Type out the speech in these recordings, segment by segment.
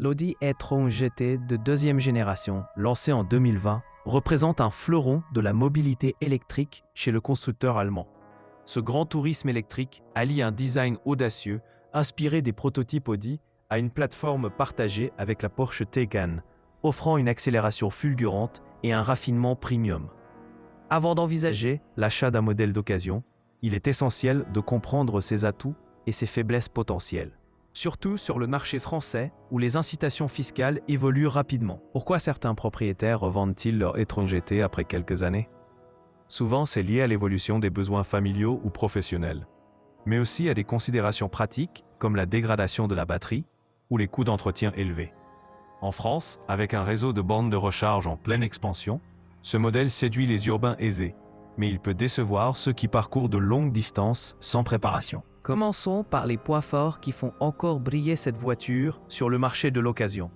L'Audi e-tron GT de deuxième génération, lancé en 2020, représente un fleuron de la mobilité électrique chez le constructeur allemand. Ce grand tourisme électrique allie un design audacieux, inspiré des prototypes Audi, à une plateforme partagée avec la Porsche Taycan, offrant une accélération fulgurante et un raffinement premium. Avant d'envisager l'achat d'un modèle d'occasion, il est essentiel de comprendre ses atouts et ses faiblesses potentielles. Surtout sur le marché français où les incitations fiscales évoluent rapidement. Pourquoi certains propriétaires revendent-ils leur e-tron GT après quelques années? Souvent, c'est lié à l'évolution des besoins familiaux ou professionnels, mais aussi à des considérations pratiques comme la dégradation de la batterie ou les coûts d'entretien élevés. En France, avec un réseau de bornes de recharge en pleine expansion, ce modèle séduit les urbains aisés, mais il peut décevoir ceux qui parcourent de longues distances sans préparation. Commençons par les points forts qui font encore briller cette voiture sur le marché de l'occasion.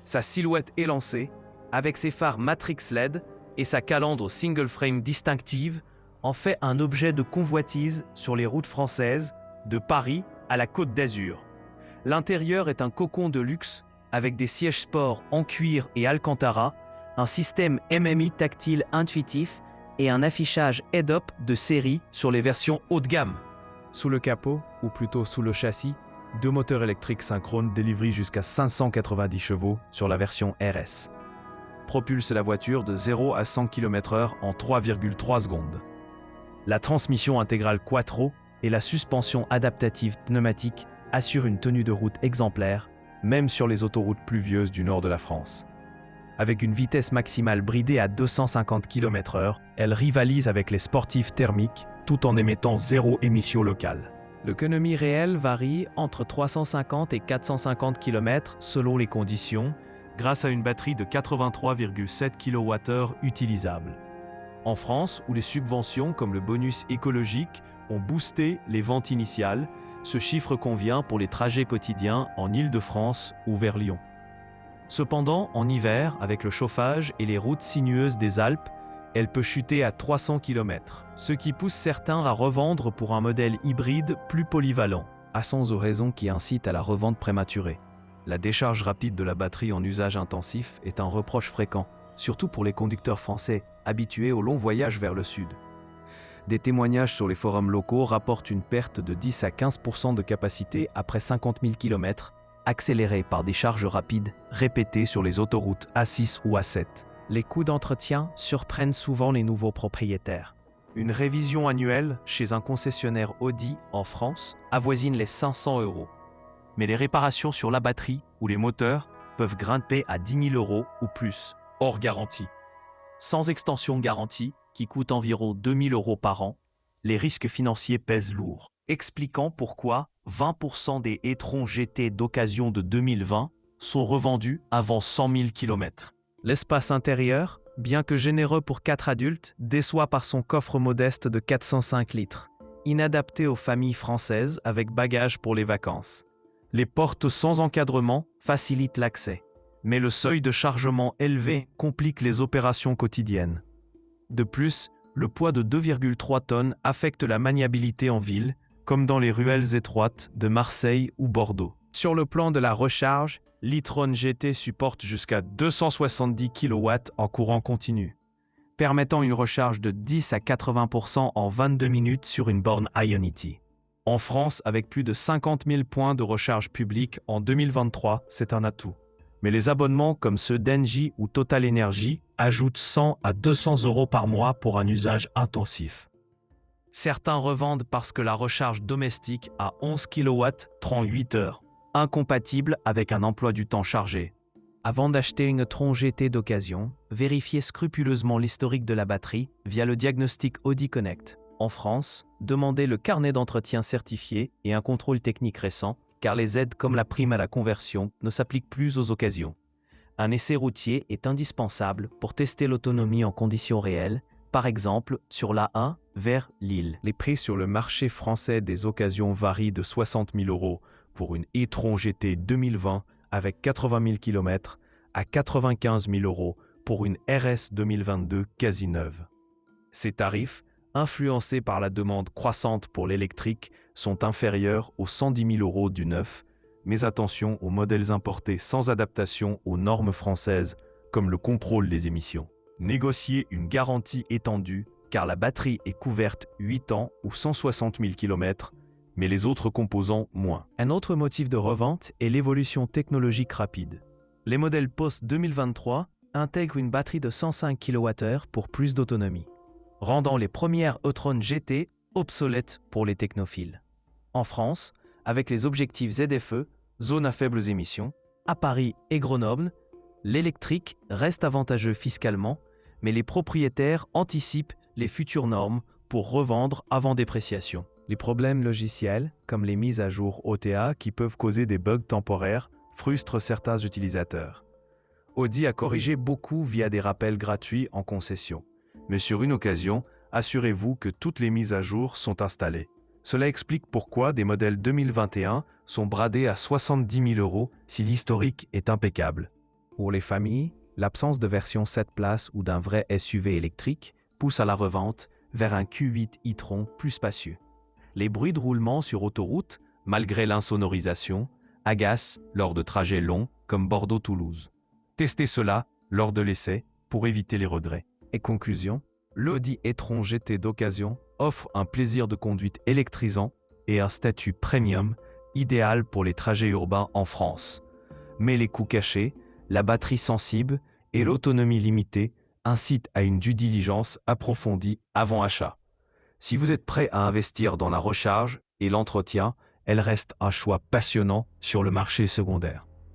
Sa silhouette élancée, avec ses phares Matrix LED et sa calandre single frame distinctive, en fait un objet de convoitise sur les routes françaises, de Paris à la Côte d'Azur. L'intérieur est un cocon de luxe avec des sièges sport en cuir et alcantara, un système MMI tactile intuitif et un affichage head-up de série sur les versions haut de gamme. Sous le capot, ou plutôt sous le châssis, deux moteurs électriques synchrones délivrent jusqu'à 590 chevaux sur la version RS. Propulse la voiture de 0 à 100 km/h en 3,3 secondes. La transmission intégrale Quattro et la suspension adaptative pneumatique assurent une tenue de route exemplaire, même sur les autoroutes pluvieuses du nord de la France. Avec une vitesse maximale bridée à 250 km/h, elle rivalise avec les sportifs thermiques tout en émettant zéro émission locale. L'autonomie réelle varie entre 350 et 450 km selon les conditions, grâce à une batterie de 83,7 kWh utilisable. En France, où les subventions comme le bonus écologique ont boosté les ventes initiales, ce chiffre convient pour les trajets quotidiens en Île-de-France ou vers Lyon. Cependant, en hiver, avec le chauffage et les routes sinueuses des Alpes, elle peut chuter à 300 km, ce qui pousse certains à revendre pour un modèle hybride plus polyvalent. Passons aux raisons qui incitent à la revente prématurée. La décharge rapide de la batterie en usage intensif est un reproche fréquent, surtout pour les conducteurs français habitués aux longs voyages vers le sud. Des témoignages sur les forums locaux rapportent une perte de 10 à 15% de capacité après 50 000 km, accélérée par des charges rapides répétées sur les autoroutes A6 ou A7. Les coûts d'entretien surprennent souvent les nouveaux propriétaires. Une révision annuelle chez un concessionnaire Audi en France avoisine les 500 €. Mais les réparations sur la batterie ou les moteurs peuvent grimper à 10 000 € ou plus, hors garantie. Sans extension garantie, qui coûte environ 2 000 € par an, les risques financiers pèsent lourd. Expliquant pourquoi 20% des e-tron GT d'occasion de 2020 sont revendus avant 100 000 km. L'espace intérieur, bien que généreux pour 4 adultes, déçoit par son coffre modeste de 405 litres, inadapté aux familles françaises avec bagages pour les vacances. Les portes sans encadrement facilitent l'accès, mais le seuil de chargement élevé complique les opérations quotidiennes. De plus, le poids de 2,3 tonnes affecte la maniabilité en ville, comme dans les ruelles étroites de Marseille ou Bordeaux. Sur le plan de la recharge, l'e-tron GT supporte jusqu'à 270 kW en courant continu, permettant une recharge de 10 à 80% en 22 minutes sur une borne Ionity. En France, avec plus de 50 000 points de recharge publics en 2023, c'est un atout. Mais les abonnements comme ceux d'Engie ou Total Energy ajoutent 100 à 200 € par mois pour un usage intensif. Certains revendent parce que la recharge domestique à 11 kW prend 8 heures, incompatible avec un emploi du temps chargé. Avant d'acheter une e-tron GT d'occasion, vérifiez scrupuleusement l'historique de la batterie via le diagnostic Audi Connect. En France, demandez le carnet d'entretien certifié et un contrôle technique récent, car les aides comme la prime à la conversion ne s'appliquent plus aux occasions. Un essai routier est indispensable pour tester l'autonomie en conditions réelles, par exemple sur l'A1 vers Lille. Les prix sur le marché français des occasions varient de 60 000 € pour une e-tron GT 2020 avec 80 000 km à 95 000 € pour une RS 2022 quasi neuve. Ces tarifs, influencés par la demande croissante pour l'électrique, sont inférieurs aux 110 000 € du neuf, mais attention aux modèles importés sans adaptation aux normes françaises, comme le contrôle des émissions. Négociez une garantie étendue, car la batterie est couverte 8 ans ou 160 000 km, mais les autres composants moins. Un autre motif de revente est l'évolution technologique rapide. Les modèles post-2023 intègrent une batterie de 105 kWh pour plus d'autonomie, rendant les premières e-tron GT obsolètes pour les technophiles. En France, avec les objectifs ZFE, zone à faibles émissions, à Paris et Grenoble, l'électrique reste avantageux fiscalement, mais les propriétaires anticipent les futures normes pour revendre avant dépréciation. Les problèmes logiciels, comme les mises à jour OTA qui peuvent causer des bugs temporaires, frustrent certains utilisateurs. Audi a corrigé beaucoup via des rappels gratuits en concession. Mais sur une occasion, assurez-vous que toutes les mises à jour sont installées. Cela explique pourquoi des modèles 2021 sont bradés à 70 000 € si l'historique est impeccable. Pour les familles, l'absence de version 7 places ou d'un vrai SUV électrique pousse à la revente vers un Q8 e-tron plus spacieux. Les bruits de roulement sur autoroute, malgré l'insonorisation, agacent lors de trajets longs comme Bordeaux-Toulouse. Testez cela lors de l'essai pour éviter les regrets. Et conclusion, l'Audi e-tron GT d'occasion offre un plaisir de conduite électrisant et un statut premium idéal pour les trajets urbains en France. Mais les coûts cachés, la batterie sensible et l'autonomie limitée incitent à une due diligence approfondie avant achat. Si vous êtes prêt à investir dans la recharge et l'entretien, elle reste un choix passionnant sur le marché secondaire.